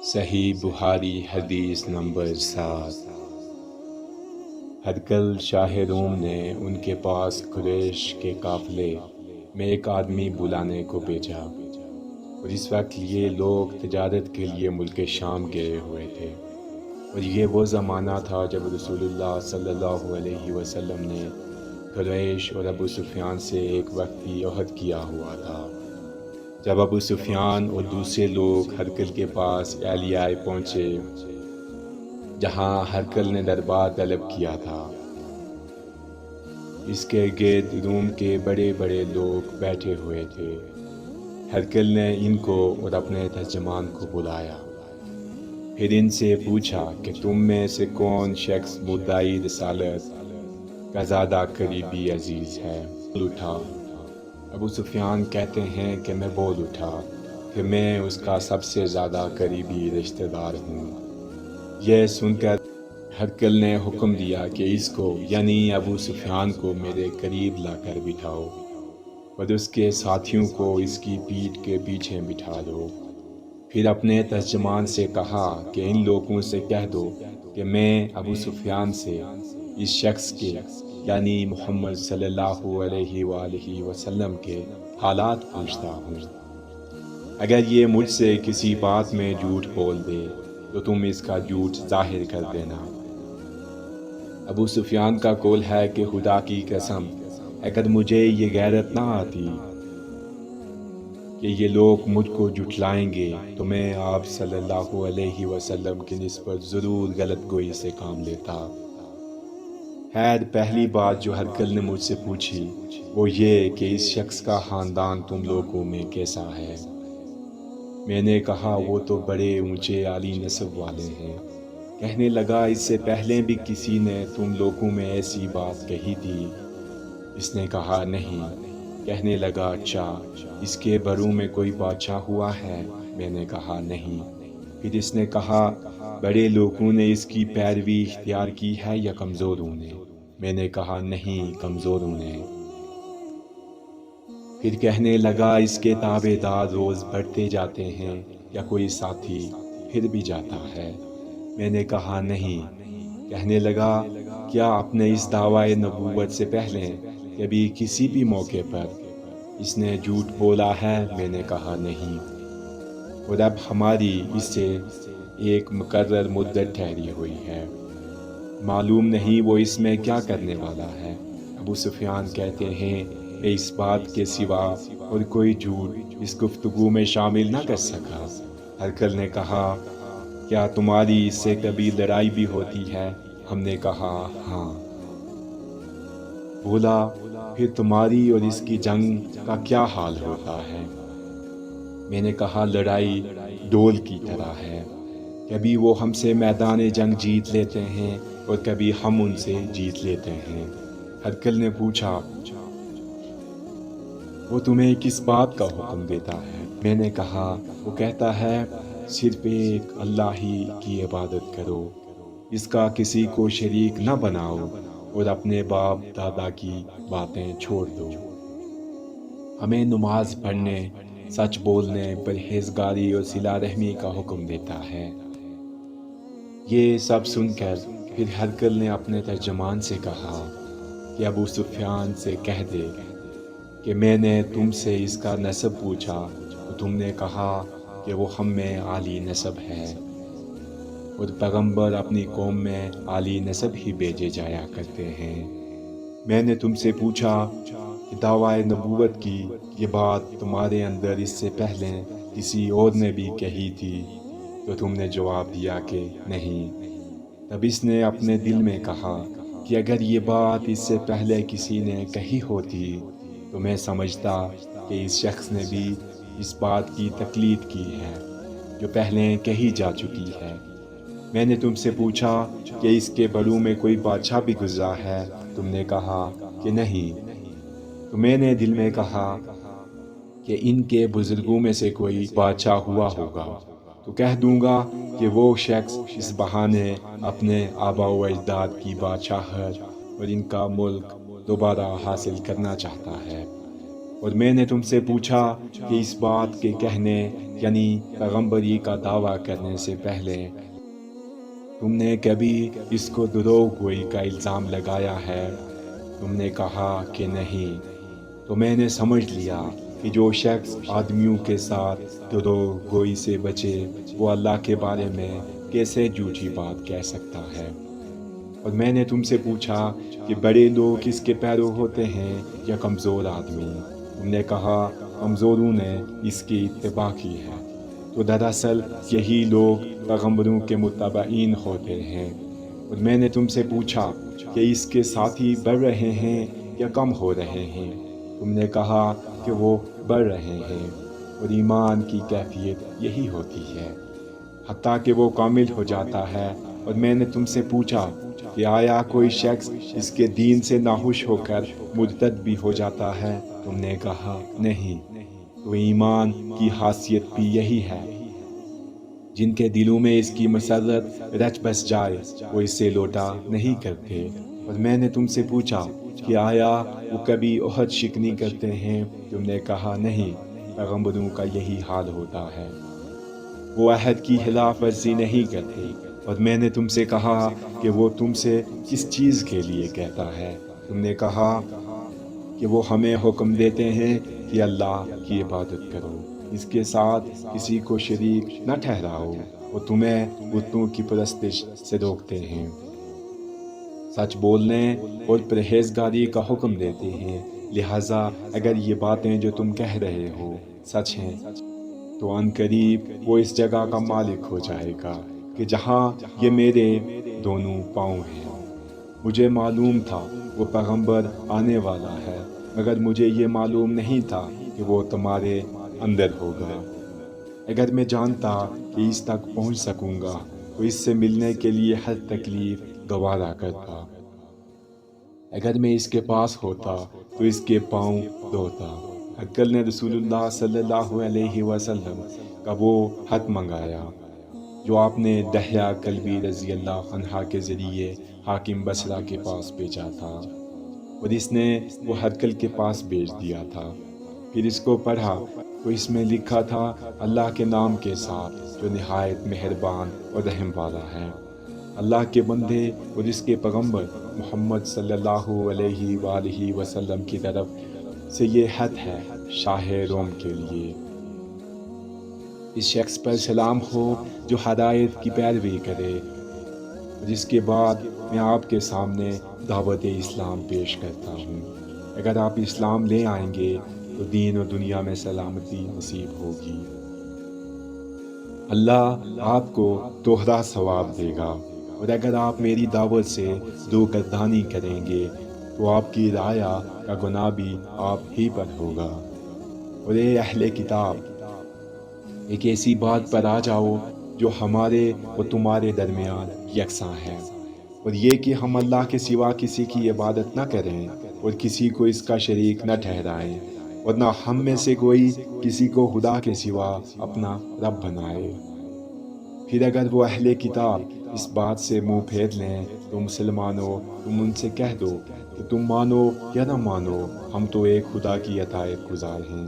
صحیح بخاری حدیث نمبر 7۔ ہرقل شاہ روم نے ان کے پاس قریش کے قافلے میں ایک آدمی بلانے کو بھیجا، اور اس وقت یہ لوگ تجارت کے لیے ملک شام گئے ہوئے تھے، اور یہ وہ زمانہ تھا جب رسول اللہ صلی اللہ علیہ وسلم نے قریش اور ابو سفیان سے ایک وقتی عہد کیا ہوا تھا۔ جب ابو سفیان اور دوسرے لوگ ہرقل کے پاس اہلیہ پہنچے جہاں ہرقل نے دربار طلب کیا تھا، اس کے گرد روم کے بڑے بڑے لوگ بیٹھے ہوئے تھے۔ ہرقل نے ان کو اور اپنے ترجمان کو بلایا، پھر ان سے پوچھا کہ تم میں سے کون شخص مدعی رسالت کا زیادہ قریبی عزیز ہے؟ بول اٹھا۔ ابو سفیان کہتے ہیں کہ میں بول اٹھا کہ میں اس کا سب سے زیادہ قریبی رشتہ دار ہوں۔ یہ سن کر ہرقل نے حکم دیا کہ اس کو یعنی ابو سفیان کو میرے قریب لا کر بٹھاؤ، اور اس کے ساتھیوں کو اس کی پیٹھ کے پیچھے بٹھا دو۔ پھر اپنے ترجمان سے کہا کہ ان لوگوں سے کہہ دو کہ میں ابو سفیان سے اس شخص کے یعنی محمد صلی اللہ علیہ وآلہ وسلم کے حالات پوچھتا ہوں۔ اگر یہ مجھ سے کسی بات میں جھوٹ بول دے تو تم اس کا جھوٹ ظاہر کر دینا۔ ابو سفیان کا قول ہے کہ خدا کی قسم، اگر مجھے یہ غیرت نہ آتی کہ یہ لوگ مجھ کو جھٹلائیں گے تو میں آپ صلی اللہ علیہ وسلم کی نسبت ضرور غلط گوئی سے کام لیتا۔ خیر، پہلی بات جو ہرقل نے مجھ سے پوچھی وہ یہ کہ اس شخص کا خاندان تم لوگوں میں کیسا ہے؟ میں نے کہا وہ تو بڑے اونچے عالی نسب والے ہیں۔ کہنے لگا اس سے پہلے بھی کسی نے تم لوگوں میں ایسی بات کہی تھی؟ اس نے کہا نہیں۔ کہنے لگا اچھا، اس کے بارے میں کوئی بادشاہ ہوا ہے؟ میں نے کہا نہیں۔ پھر اس نے کہا بڑے لوگوں نے اس کی پیروی اختیار کی ہے یا کمزوروں نے؟ میں نے کہا نہیں، کمزوروں نے۔ پھر کہنے لگا اس کے تابع دار روز بڑھتے جاتے ہیں یا کوئی ساتھی پھر بھی جاتا ہے؟ میں نے کہا نہیں۔ کہنے لگا کیا اپنے اس دعویٰ نبوت سے پہلے کبھی کسی بھی موقع پر اس نے جھوٹ بولا ہے؟ میں نے کہا نہیں۔ اور اب ہماری اس سے ایک مقرر مدت ٹھہری ہوئی ہے، معلوم نہیں وہ اس میں کیا کرنے والا ہے۔ ابو سفیان کہتے ہیں میں اس بات کے سوا اور کوئی جھوٹ اس گفتگو میں شامل نہ کر سکا۔ ہرقل نے کہا کیا تمہاری اس سے کبھی لڑائی بھی ہوتی ہے؟ ہم نے کہا ہاں۔ بولا پھر تمہاری اور اس کی جنگ کا کیا حال ہوتا ہے؟ میں نے کہا لڑائی ڈول کی طرح ہے، کبھی وہ ہم سے میدان جنگ جیت لیتے ہیں اور کبھی ہم ان سے جیت لیتے ہیں۔ ہرقل نے پوچھا وہ تمہیں کس بات کا حکم دیتا ہے؟ میں نے کہا وہ کہتا ہے صرف ایک اللہ ہی کی عبادت کرو، اس کا کسی کو شریک نہ بناؤ، اور اپنے باپ دادا کی باتیں چھوڑ دو۔ ہمیں نماز پڑھنے، سچ بولنے، پرہیزگاری اور صلہ رحمی کا حکم دیتا ہے۔ یہ سب سن کر پھر ہرقل نے اپنے ترجمان سے کہا کہ ابو سفیان سے کہہ دے کہ میں نے تم سے اس کا نسب پوچھا تو تم نے کہا کہ وہ ہم میں عالی نسب ہے، اور پیغمبر اپنی قوم میں عالی نسب ہی بھیجے جایا کرتے ہیں۔ میں نے تم سے پوچھا کہ دعویٰ نبوت کی یہ بات تمہارے اندر اس سے پہلے کسی اور نے بھی کہی تھی؟ تو تم نے جواب دیا کہ نہیں۔ تب اس نے اپنے دل میں کہا کہ اگر یہ بات اس سے پہلے کسی نے کہی ہوتی تو میں سمجھتا کہ اس شخص نے بھی اس بات کی تقلید کی ہے جو پہلے کہی جا چکی ہے۔ میں نے تم سے پوچھا کہ اس کے بارے میں کوئی بادشاہ بھی گزرا ہے؟ تم نے کہا کہ نہیں۔ تو میں نے دل میں کہا کہ ان کے بزرگوں میں سے کوئی بادشاہ ہوا ہوگا تو کہہ دوں گا کہ وہ شخص اس بہانے اپنے آباء و اجداد کی بادشاہت اور ان کا ملک دوبارہ حاصل کرنا چاہتا ہے۔ اور میں نے تم سے پوچھا کہ اس بات کے کہنے یعنی پیغمبری کا دعویٰ کرنے سے پہلے تم نے کبھی اس کو دروغ گوئی کا الزام لگایا ہے؟ تم نے کہا کہ نہیں۔ تو میں نے سمجھ لیا کہ جو شخص آدمیوں کے ساتھ دروغ گوئی سے بچے وہ اللہ کے بارے میں کیسے جھوٹی بات کہہ سکتا ہے۔ اور میں نے تم سے پوچھا کہ بڑے لوگ کس کے پیرو ہوتے ہیں یا کمزور آدمی؟ تم نے کہا کمزوروں نے اس کی اتباع کی ہے۔ تو دراصل یہی لوگ پیغمبروں کے متبعین ہوتے ہیں۔ اور میں نے تم سے پوچھا کہ اس کے ساتھی بڑھ رہے ہیں یا کم ہو رہے ہیں؟ تم نے کہا کہ وہ بڑھ رہے ہیں۔ اور ایمان کی کیفیت یہی ہوتی ہے حتیٰ کہ وہ کامل ہو جاتا ہے۔ اور میں نے تم سے پوچھا کہ آیا کوئی شخص اس کے دین سے ناخوش ہو کر مرتد بھی ہو جاتا ہے؟ تم نے کہا نہیں۔ تو ایمان کی خاصیت بھی یہی ہے، جن کے دلوں میں اس کی مسرت رچ بس جائے وہ اس سے لوٹا نہیں کرتے۔ اور میں نے تم سے پوچھا کہ آیا وہ کبھی عہد شکنی کرتے ہیں؟ تم نے کہا نہیں، پیغمبروں کا یہی حال ہوتا ہے، وہ عہد کی خلاف ورزی نہیں کرتے۔ اور میں نے تم سے کہا کہ وہ تم سے کس چیز کے لیے کہتا ہے؟ تم نے کہا کہ وہ ہمیں حکم دیتے ہیں کہ اللہ کی عبادت کرو، اس کے ساتھ کسی کو شریک نہ ٹھہراؤ، وہ تمہیں بتوں کی پرستش سے روکتے ہیں، سچ بولنے اور پرہیزگاری کا حکم دیتے ہیں۔ لہٰذا اگر یہ باتیں جو تم کہہ رہے ہو سچ ہیں تو ان قریب وہ اس جگہ کا مالک ہو جائے گا کہ جہاں یہ میرے دونوں پاؤں ہیں۔ مجھے معلوم تھا وہ پیغمبر آنے والا ہے، مگر مجھے یہ معلوم نہیں تھا کہ وہ تمہارے اندر ہوگا۔ اگر میں جانتا کہ اس تک پہنچ سکوں گا تو اس سے ملنے کے لیے ہر تکلیف گوارا کرتا۔ اگر میں اس کے پاس ہوتا تو اس کے پاؤں دھوتا۔ عقل نے رسول اللہ صلی اللہ علیہ وسلم کا وہ خط منگایا جو آپ نے دحیہ کلبی رضی اللہ عنہ کے ذریعے حاکم بصرہ کے پاس بھیجا تھا، اور اس نے وہ ہرقل کے پاس بھیج دیا تھا۔ پھر اس کو پڑھا تو اس میں لکھا تھا اللہ کے نام کے ساتھ جو نہایت مہربان اور رحم والا ہے۔ اللہ کے بندے اور اس کے پیغمبر محمد صلی اللہ علیہ وآلہ وسلم کی طرف سے یہ خط ہے شاہ روم کے لیے۔ اس شخص پر سلام ہو جو ہدایت کی پیروی کرے، جس کے بعد میں آپ کے سامنے دعوت اسلام پیش کرتا ہوں۔ اگر آپ اسلام لے آئیں گے تو دین و دنیا میں سلامتی نصیب ہوگی۔ اللہ آپ کو دوہرا ثواب دے گا، اور اگر آپ میری دعوت سے روگردانی کریں گے تو آپ کی رعایا کا گناہ بھی آپ ہی پر ہوگا۔ اور اے اہل کتاب، ایک ایسی بات پر آ جاؤ جو ہمارے اور تمہارے درمیان یکساں ہے، اور یہ کہ ہم اللہ کے سوا کسی کی عبادت نہ کریں اور کسی کو اس کا شریک نہ ٹھہرائیں، اور نہ ہم میں سے کوئی کسی کو خدا کے سوا اپنا رب بنائے۔ پھر اگر وہ اہل کتاب اس بات سے منہ پھیر لیں تو مسلمانوں تم ان سے کہہ دو کہ تم مانو یا نہ مانو، ہم تو ایک خدا کی اطاعت گزار ہیں۔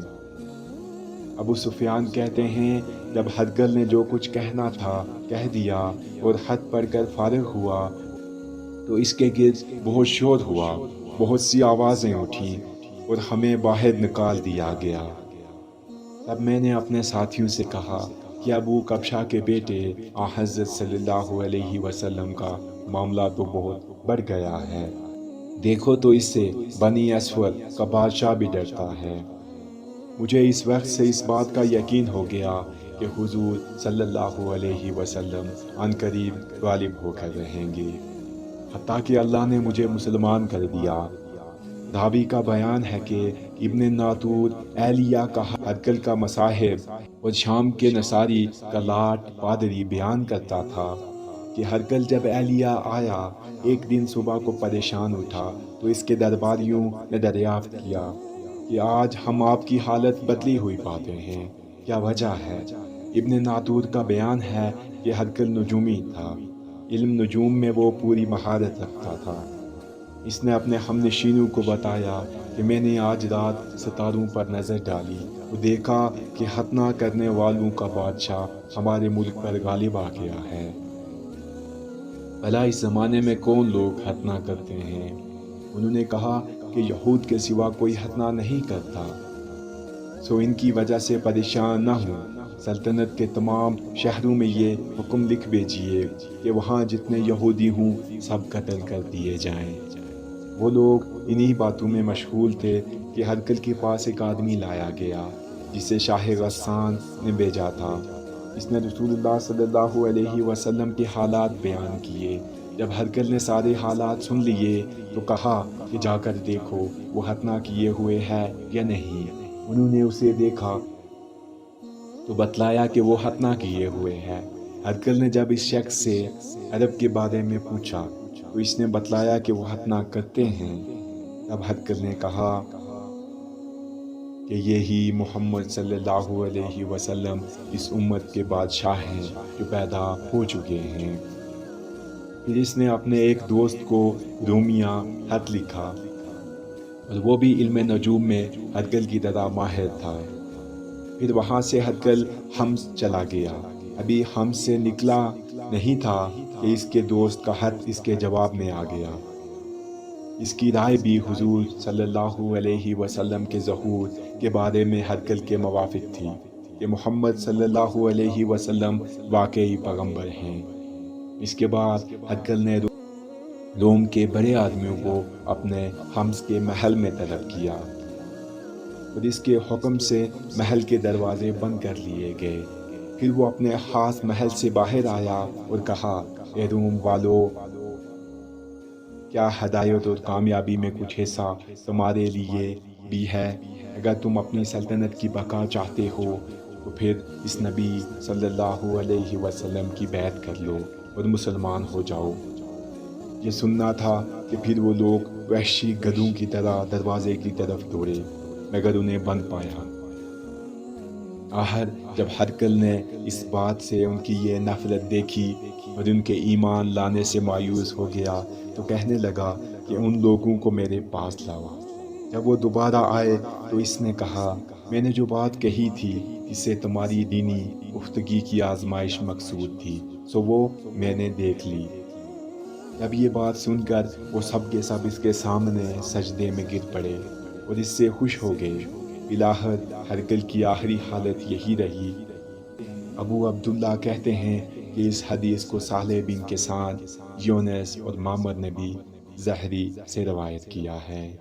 ابو سفیان کہتے ہیں جب ہرقل نے جو کچھ کہنا تھا کہہ دیا اور خط پڑھ کر فارغ ہوا تو اس کے گرد بہت شور ہوا، بہت سی آوازیں اٹھیں اور ہمیں باہر نکال دیا گیا۔ تب میں نے اپنے ساتھیوں سے کہا کہ ابو کبشہ کے بیٹے حضرت صلی اللہ علیہ وسلم کا معاملہ تو بہت بڑھ گیا ہے، دیکھو تو اس سے بنی اسود کا بادشاہ بھی ڈرتا ہے۔ مجھے اس وقت سے اس بات کا یقین ہو گیا کہ حضور صلی اللہ علیہ وسلم عنقریب غالب ہو کر رہیں گے، حتیٰ کہ اللہ نے مجھے مسلمان کر دیا۔ راوی کا بیان ہے کہ ابن ناطور ایلیہ کا ہرقل کا مصاحب اور شام کے نصاری کا لاٹ پادری بیان کرتا تھا کہ ہرقل جب ایلیہ آیا ایک دن صبح کو پریشان اٹھا تو اس کے درباریوں نے دریافت کیا کہ آج ہم آپ کی حالت بدلی ہوئی پاتے ہیں، کیا وجہ ہے؟ ابن ناطور کا بیان ہے کہ ہرقل نجومی تھا، علم نجوم میں وہ پوری مہارت رکھتا تھا۔ اس نے اپنے ہم نشینوں کو بتایا کہ میں نے آج رات ستاروں پر نظر ڈالی اور دیکھا کہ ختنہ کرنے والوں کا بادشاہ ہمارے ملک پر غالب آ گیا ہے۔ بھلا اس زمانے میں کون لوگ ختنہ کرتے ہیں؟ انہوں نے کہا کہ یہود کے سوا کوئی ختنہ نہیں کرتا، سو ان کی وجہ سے پریشان نہ ہوں۔ سلطنت کے تمام شہروں میں یہ حکم لکھ بھیجیے کہ وہاں جتنے یہودی ہوں سب قتل کر دیے جائیں۔ وہ لوگ انہی باتوں میں مشغول تھے کہ ہرقل کے پاس ایک آدمی لایا گیا جسے شاہ غسان نے بھیجا تھا۔ اس نے رسول اللہ صلی اللہ علیہ وسلم کے حالات بیان کیے۔ جب ہرقل نے سارے حالات سن لیے تو کہا کہ جا کر دیکھو وہ ختنہ کیے ہوئے ہے یا نہیں۔ انہوں نے اسے دیکھا تو بتلایا کہ وہ ختنہ کیے ہوئے ہے۔ ہرقل نے جب اس شخص سے عرب کے بارے میں پوچھا تو اس نے بتلایا کہ وہ ختنہ کرتے ہیں۔ تب ہرقل نے کہا کہ یہی محمد صلی اللہ علیہ وسلم اس امت کے بادشاہ ہیں جو پیدا ہو چکے ہیں۔ پھر اس نے اپنے ایک دوست کو رومیہ خط لکھا اور وہ بھی علم نجوم میں ہرقل کی طرح ماہر تھا۔ پھر وہاں سے ہرقل حمص چلا گیا۔ ابھی حمص سے نکلا نہیں تھا کہ اس کے دوست کا خط اس کے جواب میں آ گیا۔ اس کی رائے بھی حضور صلی اللہ علیہ وسلم کے ظہور کے بارے میں ہرقل کے موافق تھی کہ محمد صلی اللہ علیہ وسلم واقعی پیغمبر ہیں۔ اس کے بعد ہرقل نے روم کے بڑے آدمیوں کو اپنے حمص کے محل میں طلب کیا اور اس کے حکم سے محل کے دروازے بند کر لیے گئے۔ پھر وہ اپنے خاص محل سے باہر آیا اور کہا، اے روم والو، کیا ہدایت اور کامیابی میں کچھ حصہ تمہارے لیے بھی ہے؟ اگر تم اپنی سلطنت کی بقا چاہتے ہو تو پھر اس نبی صلی اللہ علیہ وسلم کی بیعت کر لو اور مسلمان ہو جاؤ۔ یہ سننا تھا کہ پھر وہ لوگ وحشی گدھوں کی طرح دروازے کی طرف دوڑے مگر انہیں بند پایا۔ آخر جب ہرقل نے اس بات سے ان کی یہ نفرت دیکھی اور ان کے ایمان لانے سے مایوس ہو گیا تو کہنے لگا کہ ان لوگوں کو میرے پاس لاؤ۔ جب وہ دوبارہ آئے تو اس نے کہا، میں نے جو بات کہی تھی اس سے تمہاری دینی گفتگی کی آزمائش مقصود تھی، سو وہ میں نے دیکھ لی۔ جب یہ بات سن کر وہ سب کے سب اس کے سامنے سجدے میں گر پڑے اور اس سے خوش ہو گئے۔ بالآخر ہرقل کی آخری حالت یہی رہی۔ ابو عبداللہ کہتے ہیں کہ اس حدیث کو صالح بن کیسان، یونس اور معمر نے بھی زہری سے روایت کیا ہے۔